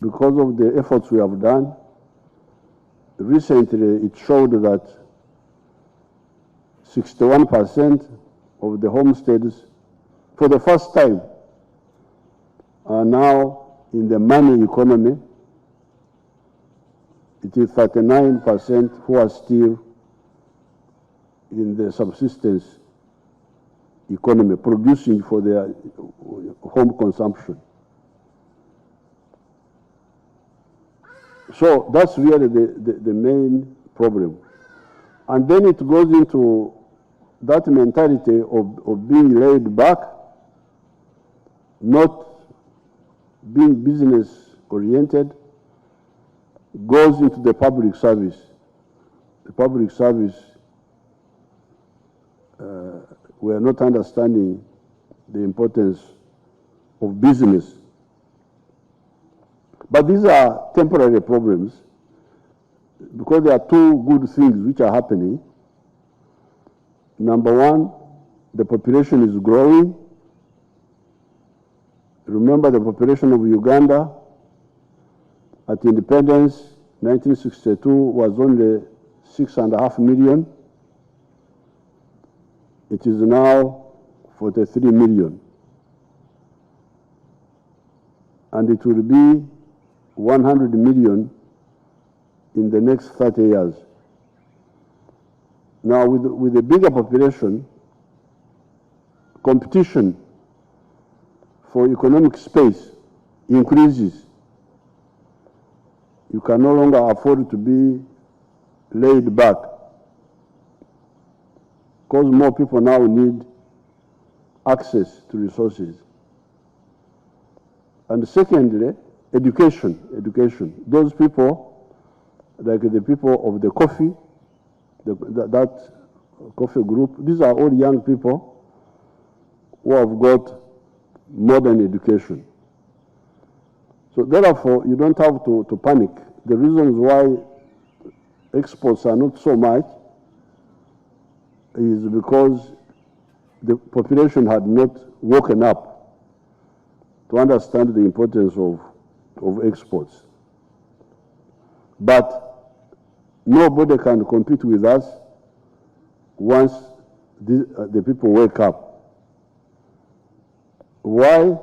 Because of the efforts we have done, recently it showed that 61% of the homesteads, for the first time, are now in the money economy. It is 39% who are still in the subsistence economy, producing for their home consumption. So that's really the main problem. And then it goes into that mentality of being laid back, not being business oriented, goes into the public service. The public service, we are not understanding the importance of business. But these are temporary problems because there are two good things which are happening. Number one, the population is growing. Remember, the population of Uganda at independence, 1962, was only 6.5 million. It is now 43 million. And it will be 100 million in the next 30 years. Now, with a bigger population, competition for economic space increases. You can no longer afford to be laid back because more people now need access to resources. And secondly, education. Those people, like the people of the coffee, that coffee group, these are all young people who have got modern education. So therefore, you don't have to panic. The reasons why exports are not so much is because the population had not woken up to understand the importance of exports. But nobody can compete with us once the people wake up. Why?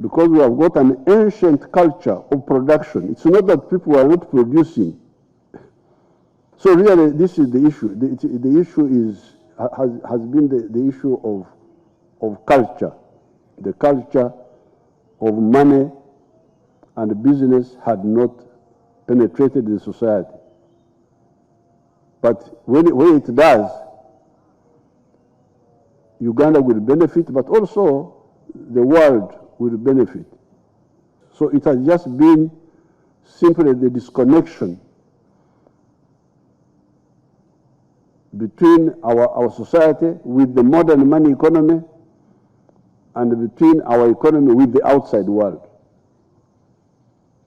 Because we have got an ancient culture of production. It's not that people are not producing. So really, this is the issue. The issue has been the issue of culture. The culture of money and business had not penetrated the society. But when it does, Uganda will benefit, but also the world will benefit. So it has just been simply the disconnection between our society with the modern money economy and between our economy with the outside world.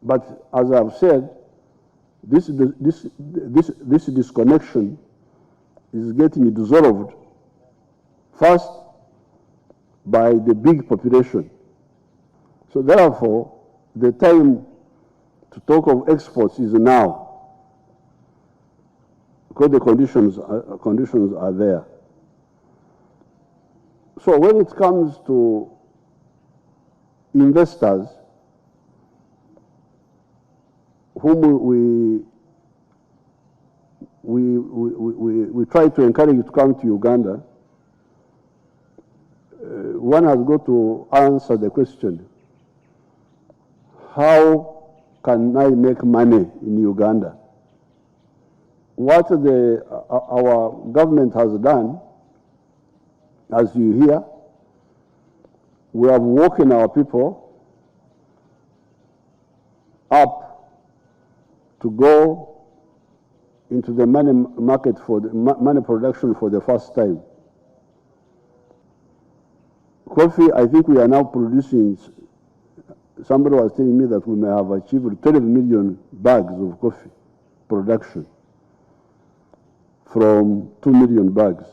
But as I've said, this disconnection is getting dissolved first by the big population. So therefore, the time to talk of exports is now, because the conditions are there. So when it comes to investors, whom we try to encourage to come to Uganda, one has got to answer the question, how can I make money in Uganda? What our government has done, as you hear, we have woken our people up to go into the money market for the money production for the first time. Coffee, I think we are now producing, somebody was telling me that we may have achieved 12 million bags of coffee production from 2 million bags.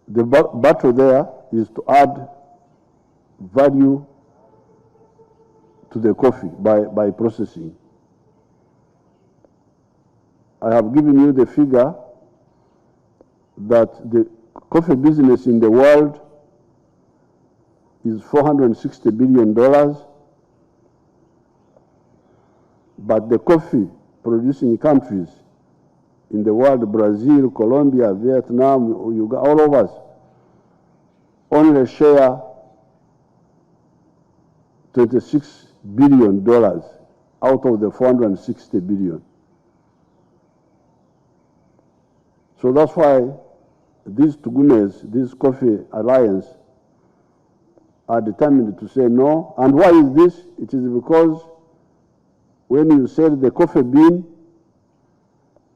The battle there is to add value to the coffee by processing. I have given you the figure that the coffee business in the world is $460 billion, but the coffee producing countries in the world, Brazil, Colombia, Vietnam, Uganda, all of us, only share $26 billion out of the $460 billion. So that's why these Tugunes, this Coffee Alliance, are determined to say no. And why is this? It is because when you sell the coffee bean,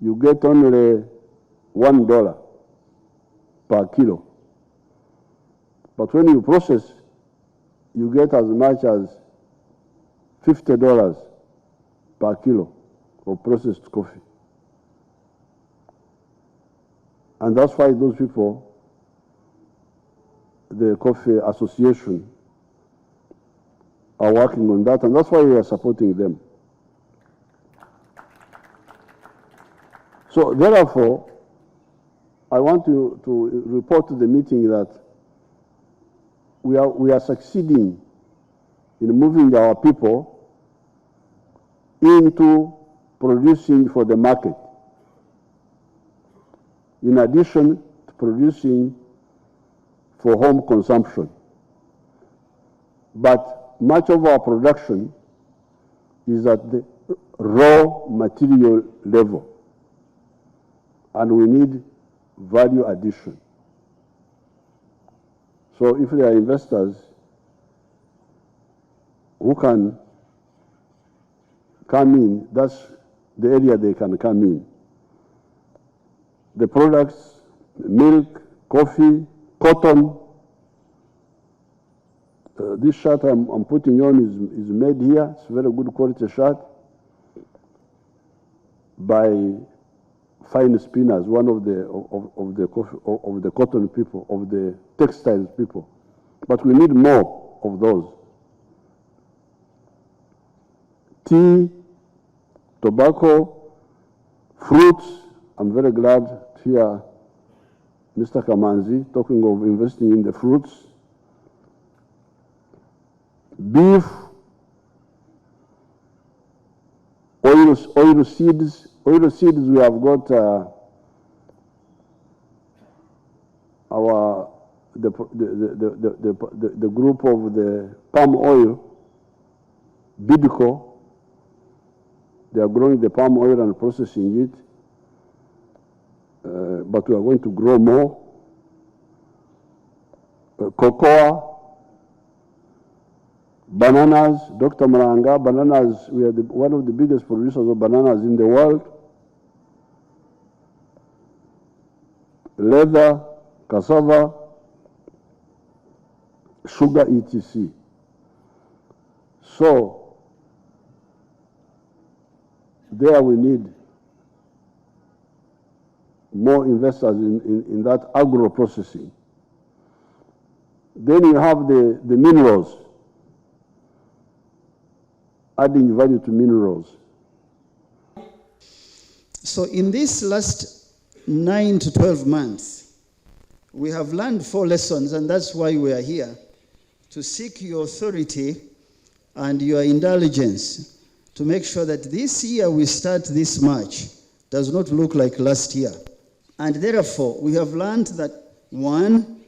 you get only $1 per kilo. But when you process, you get as much as $50 per kilo of processed coffee. And that's why those people, the Coffee Association, are working on that, and that's why we are supporting them. So therefore, I want to report to the meeting that we are succeeding in moving our people into producing for the market, in addition to producing for home consumption. But much of our production is at the raw material level, and we need value addition. So if there are investors who can come in, that's the area they can come in. The products, milk, coffee, cotton. This shirt I'm putting on is made here. It's a very good quality shirt by Fine Spinners, one of the cotton people, of the textiles people. But we need more of those. Tea, tobacco, fruits. I'm very glad to hear Mr. Kamanzi talking of investing in the fruits. Beef, oil seeds. Oil seeds, we have got the group of the palm oil, Bidco. They are growing the palm oil and processing it. But we are going to grow more. Cocoa, bananas, Dr. Maranga, bananas, we are one of the biggest producers of bananas in the world. Leather, cassava, sugar, etc. So, there we need more investors in that agro-processing. Then you have the minerals, adding value to minerals. So in this last 9 to 12 months, we have learned 4 lessons, and that's why we are here, to seek your authority and your indulgence to make sure that this year we start this March does not look like last year. And therefore, we have learned that, 1,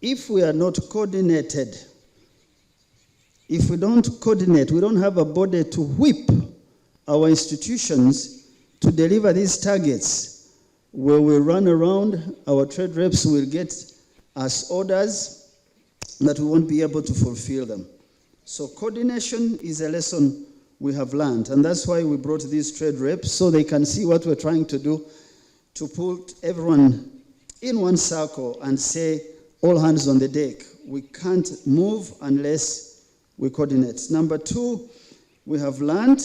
if we are not coordinated, if we don't coordinate, we don't have a body to whip our institutions to deliver these targets, where we run around, our trade reps will get us orders that we won't be able to fulfill them. So coordination is a lesson we have learned, and that's why we brought these trade reps, so they can see what we're trying to do, to put everyone in one circle and say, all hands on the deck. We can't move unless we coordinate. Number 2, we have learned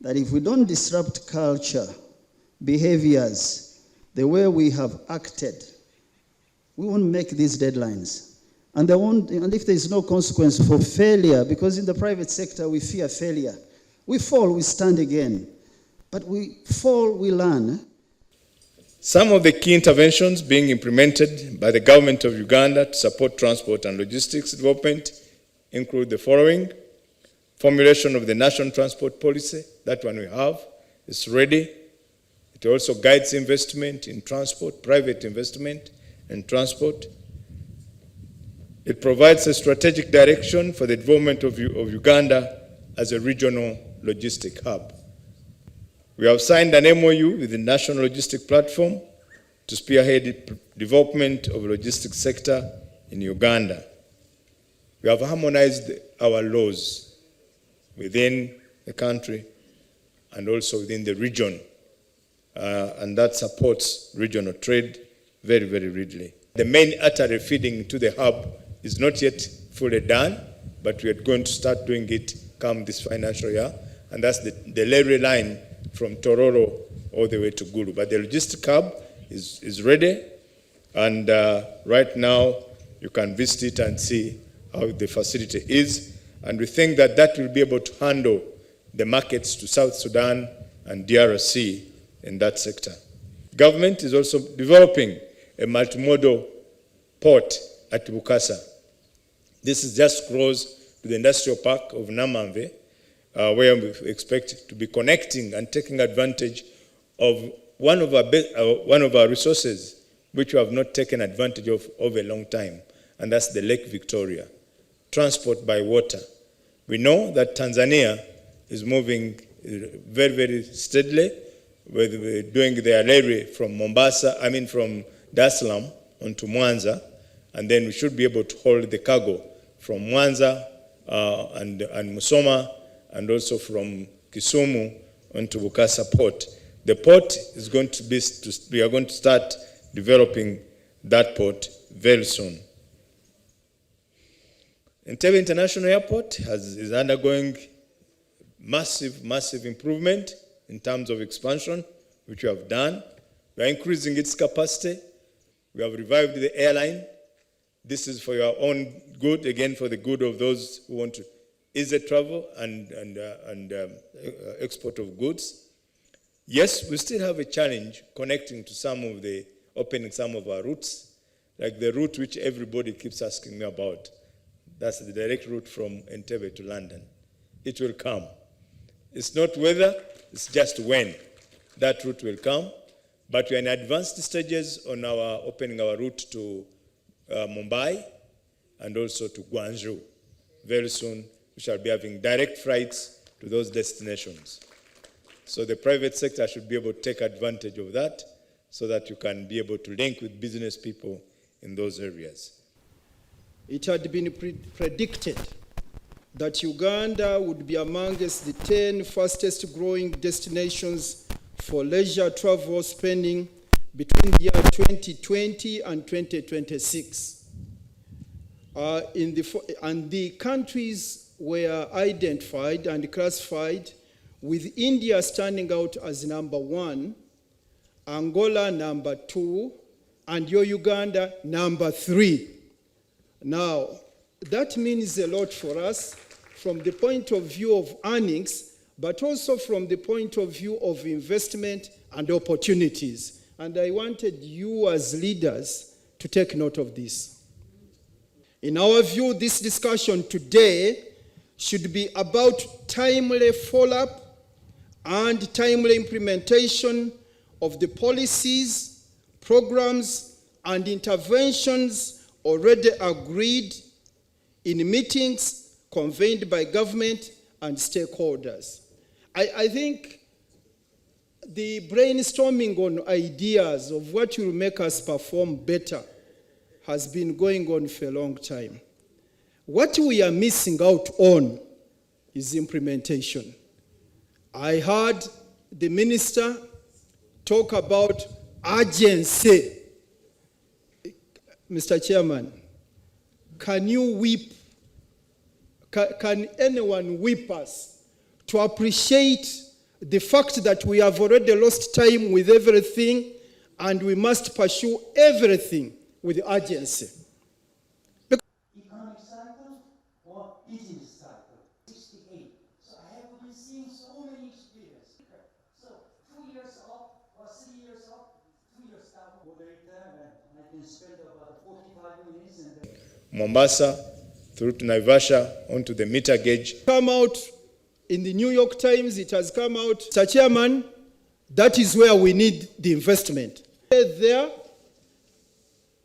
that if we don't disrupt culture, behaviors, the way we have acted, we won't make these deadlines. And if there is no consequence for failure, because in the private sector we fear failure. We fall, we stand again. But we fall, we learn. Some of the key interventions being implemented by the government of Uganda to support transport and logistics development include the following: formulation of the national transport policy. That one we have, it's ready. It also guides investment in transport, private investment in transport. It provides a strategic direction for the development of Uganda as a regional logistic hub. We have signed an MOU with the National Logistic Platform to spearhead the development of the logistics sector in Uganda. We have harmonized our laws within the country and also within the region, and that supports regional trade very, very readily. The main artery feeding to the hub is not yet fully done, but we are going to start doing it come this financial year, and that's the railway line from Tororo all the way to Gulu. But the logistic hub is ready, and right now you can visit it and see how the facility is, and we think that that will be able to handle the markets to South Sudan and DRC in that sector. Government is also developing a multimodal port at Bukasa. This is just close to the industrial park of Namamve, where we expect to be connecting and taking advantage of one of our resources which we have not taken advantage of over a long time, and that's the Lake Victoria, transport by water. We know that Tanzania is moving very, very steadily with doing their railway from from Dar es Salaam onto Mwanza, and then we should be able to hold the cargo from Mwanza and Musoma, and also from Kisumu onto Bukasa Port. The port is going to be, we are going to start developing that port very soon. Entebbe International Airport is undergoing massive improvement in terms of expansion, which we have done. We are increasing its capacity. We have revived the airline. This is for your own good, again, for the good of those who want to ease the travel and export of goods. Yes, we still have a challenge connecting to opening some of our routes, like the route which everybody keeps asking me about. That's the direct route from Entebbe to London. It will come. It's not whether, it's just when that route will come. But we are in advanced stages on opening our route to Mumbai and also to Guangzhou. Very soon, we shall be having direct flights to those destinations. So the private sector should be able to take advantage of that so that you can be able to link with business people in those areas. It had been predicted that Uganda would be amongst the 10 fastest growing destinations for leisure travel spending between the year 2020 and 2026. And the countries were identified and classified, with India standing out as number 1, Angola number 2, and your Uganda number 3. Now, that means a lot for us from the point of view of earnings, but also from the point of view of investment and opportunities. And I wanted you as leaders to take note of this. In our view, this discussion today should be about timely follow-up and timely implementation of the policies, programs, and interventions already agreed in meetings convened by government and stakeholders. I think the brainstorming on ideas of what will make us perform better has been going on for a long time. What we are missing out on is implementation. I heard the minister talk about urgency. Mr. Chairman, can anyone whip us to appreciate the fact that we have already lost time with everything and we must pursue everything with urgency? spend about 45 minutes and then Mombasa through to Naivasha onto the meter gauge. Come out in the New York Times, it has come out. Mr. Chairman, that is where we need the investment. There,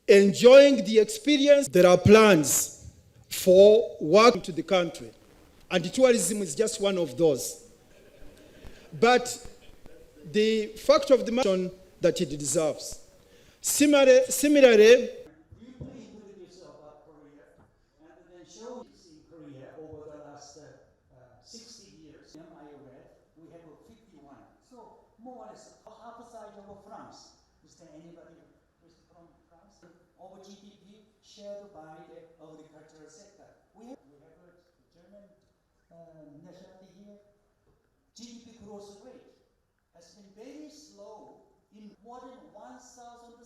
enjoying the experience, there are plans for work to the country. And tourism is just one of those. But the fact of the matter that it deserves. Similarly, briefly introduce about Korea and then show us in Korea over the last 60 years. I read, we have 51. So more or less half a size of France. Is there anybody who's from France? Of GDP shared by the agricultural sector. We have a German nationality here. GDP growth rate has been very slow in more than 1,700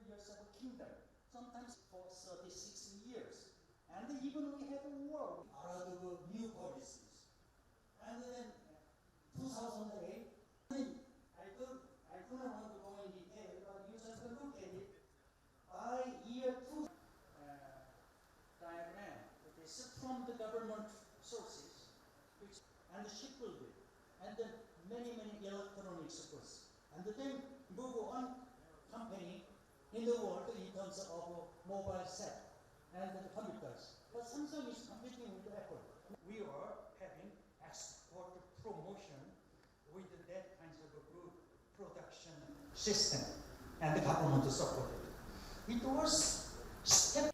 years of a kingdom, sometimes for 36 years. And even we had a war, a lot of new policies. And then 2008, I don't want to go in detail, but you just look at it. By year 2 diagram, it is from the government sources, and the ship building, and then many electronics goods. And then move on company in the world in terms of mobile set and computers. But Samsung is competing with Apple. We are having export promotion with that kind of a good production system and the government supported. It was step.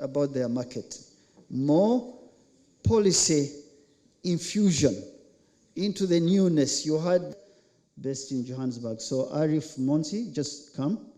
About their market, more policy infusion into the newness. You had based in Johannesburg, so Arif Monsi, just come.